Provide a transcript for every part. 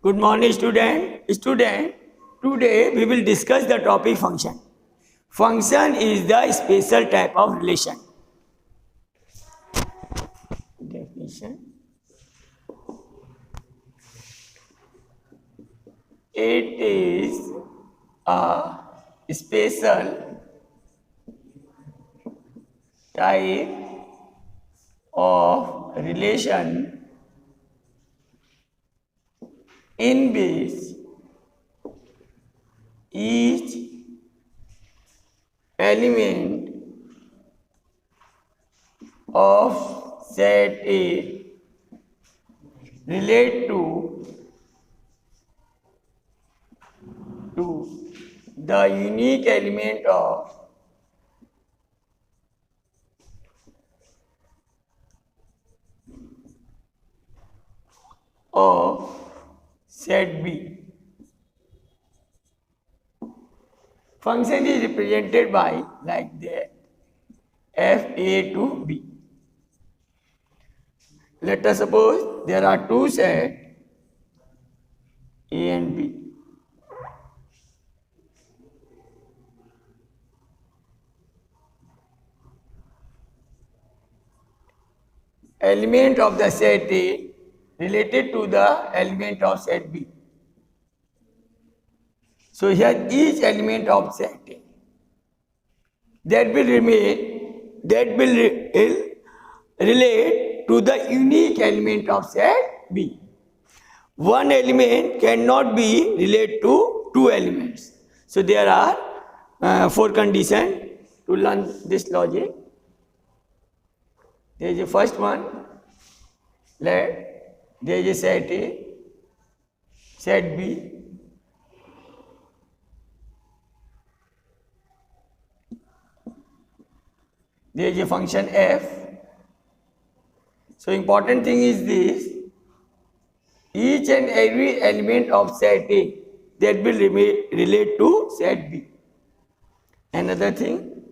Good morning, student. Today we will discuss the topic function. Function is the special type of relation. Definition. It is a special type of relation in which each element of set A relate to the unique element of set B. Function is represented by like that f A to B. Let us suppose there are two sets A and B. Element of the set A related to the element of set B. So here each element of set A that will relate to the unique element of set B. One element cannot be related to two elements. So there are four conditions to learn this logic. There is a first one. There is a set A, set B. There is a function f. So important thing is this: each and every element of set A that will relate to set B. Another thing,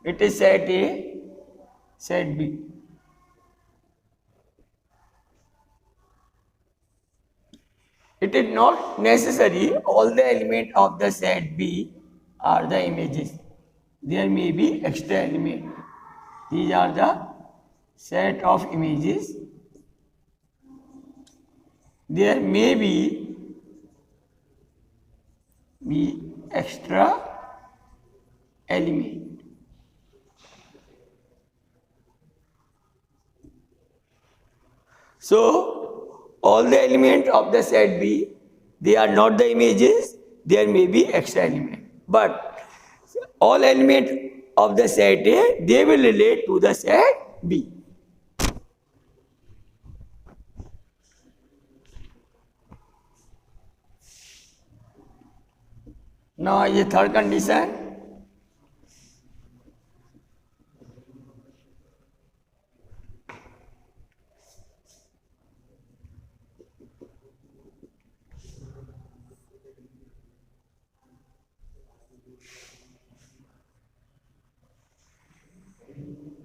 it is set A, set B. It is not necessary all the elements of the set B are the images. There may be extra elements. These are the set of images. There may be extra element. So all the elements of the set B, they are not the images, there may be extra element. But all elements of the set A, they will relate to the set B. Now the third condition.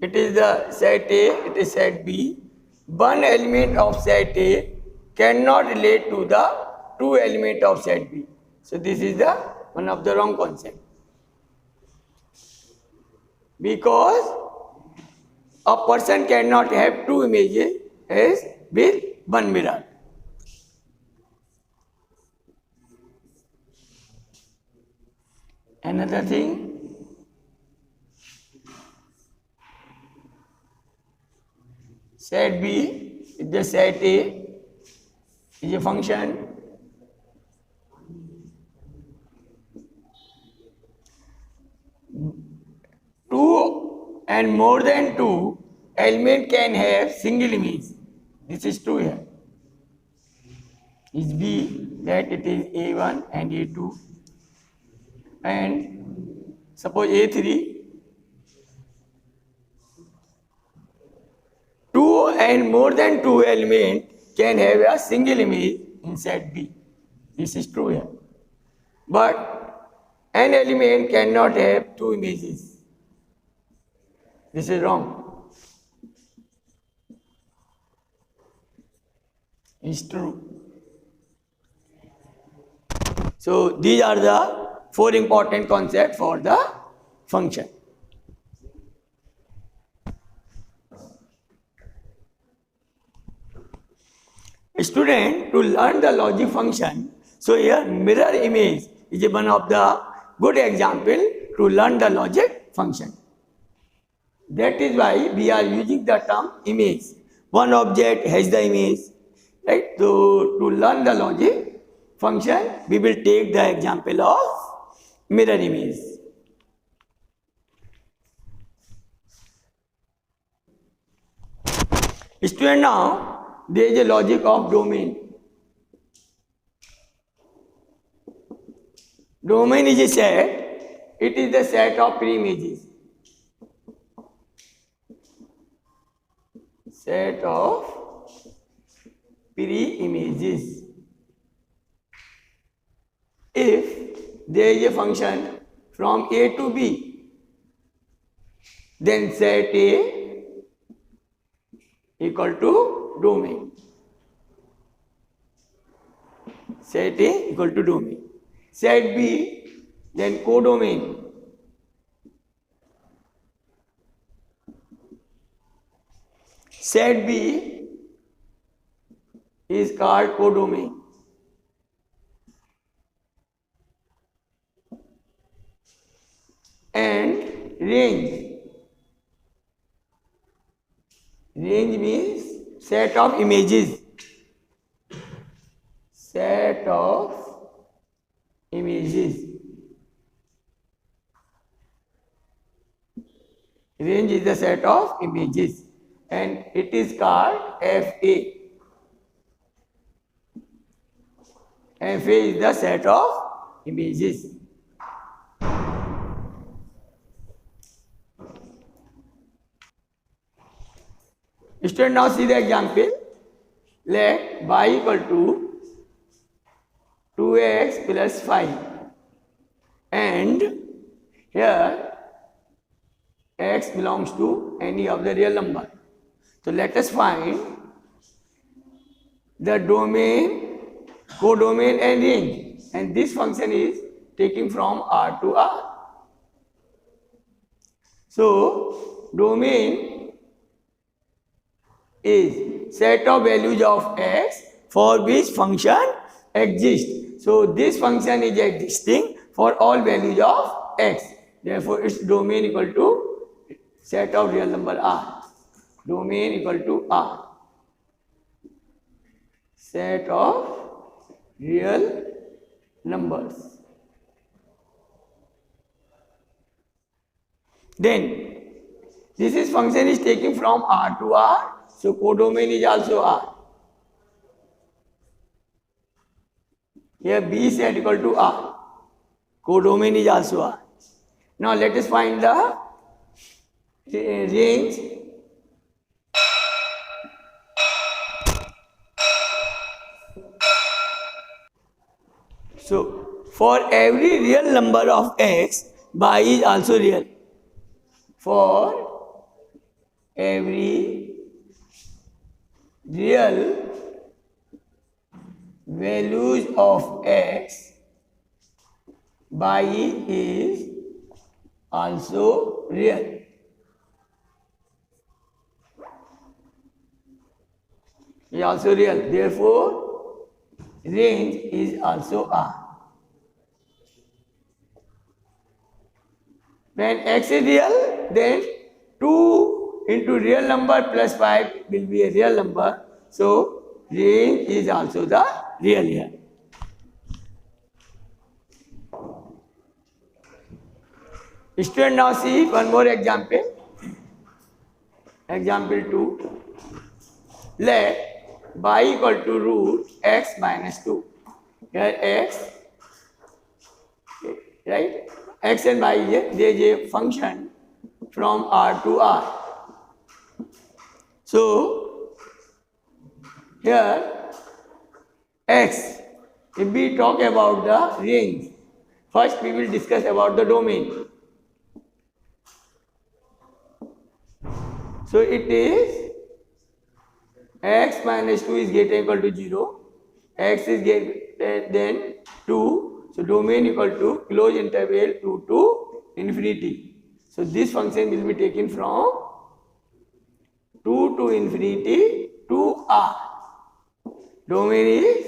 It is the set A, it is set B. One element of set A cannot relate to the two elements of set B. So this is the one of the wrong concept. Because a person cannot have two images as with one mirror. Another thing, set B is the set A is a function. Two and more than two elements can have single image. This is true here. Is B that it is A1 and A2, and suppose A3. Two and more than two elements can have a single image in set B. This is true here. But an element cannot have two images. This is wrong. It's true. So these are the 4 important concepts for the function. Student, to learn the logic function, so here mirror image is one of the good example to learn the logic function. That is why we are using the term image. One object has the image, right? So to learn the logic function, we will take the example of mirror image. Student, now there is a logic of domain. Domain is a set. It is the set of pre-images. Set of pre-images. If there is a function from A to B, then set A equal to domain. Set A equal to domain. Set B, then codomain. Set B is called codomain. And range. Range means set of images. Set of images. Range is the set of images and it is called FA. FA is the set of images. Student, now see the example. Let y equal to 2x plus 5 and here x belongs to any of the real number. So let us find the domain, codomain and range, and this function is taking from R to R. So domain is set of values of x for which function exists. So this function is existing for all values of x. Therefore, its domain equal to set of real number R. Domain equal to R. Set of real numbers. Then this function is taking from R to R. So codomain is also R. Here B set equal to R. Codomain is also R. Now let us find the range. So for every real number of x, y is also real. For every real values of x, y is also real. Is also real. Therefore, range is also R. When x is real, then 2 into real number plus 5 will be a real number. So, range is also the real here. Student, now see one more example. Example 2. Let y equal to root x minus 2. Here x, right? X and y, there is a function from R to R. So, here x, if we talk about the range, first we will discuss about the domain. So it is x minus 2 is greater equal to 0, x is greater than 2, so domain equal to closed interval 2 to infinity. So this function will be taken from 2 to infinity to r. Domain is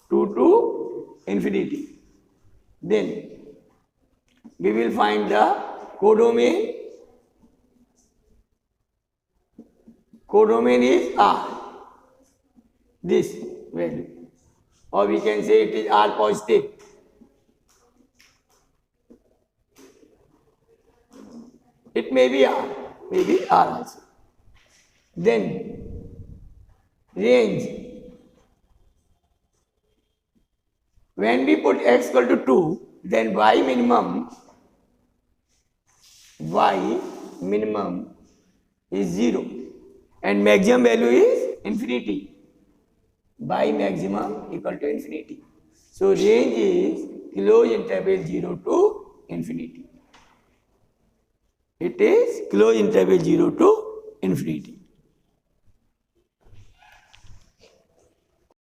2 to infinity. Then we will find the codomain. Codomain is r, this value, or we can say it is r positive. It may be r also. Then range. When we put x equal to 2, then y minimum is 0 and maximum value is infinity. Y maximum equal to infinity. So range is closed interval 0 to infinity. It is closed interval 0 to infinity.